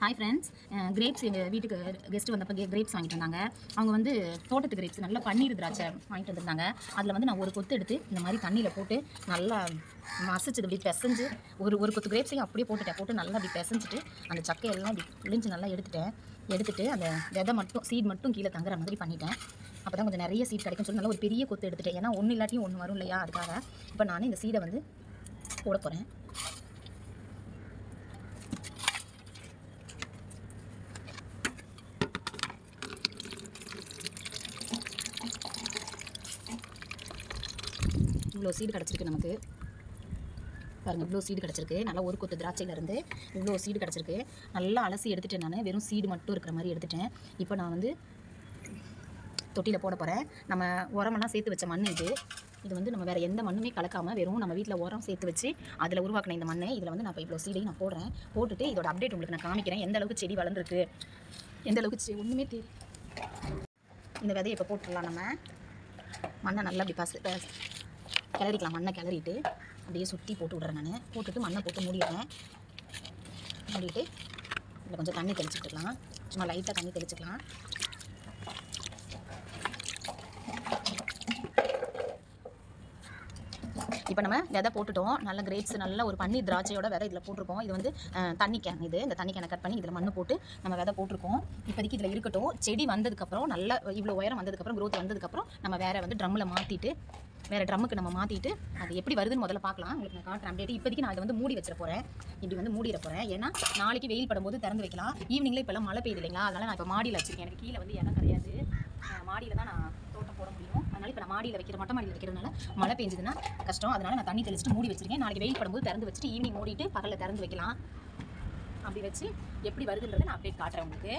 Hi friends, grapes எங்கள் வீட்டுக்கு guest வந்தப்போ கிரேப்ஸ் வாங்கிட்டு வந்தாங்க. அவங்க வந்து தோட்டத்து கிரேப்ஸ் நல்லா பன்னீர் திராட்சை வாங்கிட்டு வந்திருந்தாங்க. அதில் வந்து நான் ஒரு கொத்து எடுத்து இந்த மாதிரி தண்ணியில் போட்டு நல்லா மசிச்சு இப்படி பிசைஞ்சு ஒரு கொத்து கிரேப்ஸையும் அப்படியே போட்டு நல்லா அப்படி பிசைஞ்சிட்டு அந்த சக்கையெல்லாம் இப்படி புளிஞ்சு நல்லா எடுத்துட்டு அந்த விதை மட்டும் சீட் மட்டும் கீழே தங்குற மாதிரி பண்ணிட்டேன். அப்போ தான் கொஞ்சம் நிறைய சீட் கிடைக்கும்னு சொல்லி நல்லா ஒரு பெரிய கொத்து எடுத்துட்டேன். ஏன்னா ஒன்று இல்லாட்டியும் ஒன்று வரும் இல்லையா, அதுக்காக இப்போ நான் இந்த சீடை வந்து போட போகிறேன். இவ்வளோ சீடு கிடச்சிருக்கு நமக்கு பாருங்கள். இவ்வளோ சீடு கிடச்சிருக்கு. நல்லா ஒரு கொத்து திராட்சையிலேருந்து இவ்வளோ சீடு கிடச்சிருக்கு. நல்லா அலசி எடுத்துட்டேன். நான் வெறும் சீடு மட்டும் இருக்கிற மாதிரி எடுத்துட்டேன். இப்போ நான் வந்து தொட்டியில் போட போகிறேன். நம்ம உரமெல்லாம் சேர்த்து வச்ச மண் இது வந்து நம்ம வேறு எந்த மண்ணுமே கலக்காமல் வெறும் நம்ம வீட்டில் உரம் சேர்த்து வச்சு அதில் உருவாக்கின இந்த மண்ணை இதில் வந்து நான் இப்போ இவ்வளோ சீடையும் நான் போடுறேன். போட்டுட்டு இதோட அப்டேட் உங்களுக்கு நான் காமிக்கிறேன். எந்த அளவுக்கு செடி வளர்ந்துருக்கு, எந்த அளவுக்கு ஒன்றுமே தெரியும். இந்த விதையை இப்போ போட்டுடலாம். நம்ம மண்ணை நல்லா அப்படி கிளறிக்கலாம். மண்ணை கிளறிட்டு அப்படியே சுற்றி போட்டு விட்றேன். நான் போட்டுட்டு மண்ணை போட்டு மூடிடுறேன். மூடிட்டு இதில் கொஞ்சம் தண்ணி தெளிச்சுக்கலாம். சும்மா லைட்டாக தண்ணி தெளிச்சுக்கலாம். இப்போ நம்ம விதை போட்டுட்டோம். நல்ல கிரேப்ஸ் நல்ல ஒரு பன்னீர் திராட்சையோட விதை இதில் போட்டிருக்கோம். இது வந்து தண்ணி கேன். இந்த தண்ணி கேனை கட் பண்ணி இதில் மண் போட்டு நம்ம விதை போட்டிருக்கோம். இப்போதைக்கு இதில் இருக்கட்டும். செடி வந்ததுக்கப்புறம் நல்ல இவ்வளோ உயரம் வந்ததுக்கப்புறம் க்ரோத் வந்ததுக்கப்புறம் நம்ம வேறு வந்து ட்ரம்மில் மாற்றிட்டு வேறு ட்ரம்முக்கு நம்ம மாற்றிட்டு அது எப்படி வருதுன்னு முதல்ல பார்க்கலாம். உங்களுக்கு நான் காட்டுறேன் அப்டேட். இப்போதைக்கு நான் இதை வந்து மூடி வச்சிட போகிறேன். இப்படி வந்து மூடிட போகிறேன். ஏன்னா நாளைக்கு வெயில் படும்போது திறந்து வைக்கலாம். ஈவினிங்கில் இப்போல்லாம் மழை பெய்யுது இல்லைங்களா, அதனால் நான் இப்போ மாடியில் வச்சுருக்கேன். எனக்கு கீழே வந்து இடம் கிடையாது. மாடியில் தான் நான் தோட்டம் போட முடியும். அதனால் இப்போ நான் மாடியில் மொட்டை மாடியில் வைக்கிறதுனால மழை பெஞ்சதுன்னா கஷ்டம். அதனால் நான் தண்ணி தெளிச்சுட்டு மூடி வச்சிருக்கேன். நாளைக்கு வெயில் படும்போது திறந்து வச்சுட்டு ஈவினிங் மூடிட்டு பகலில் திறந்து வைக்கலாம். அப்படி வச்சு எப்படி வருதுன்றதை நான் அப்டேட் காட்டுறேன் உங்களுக்கு.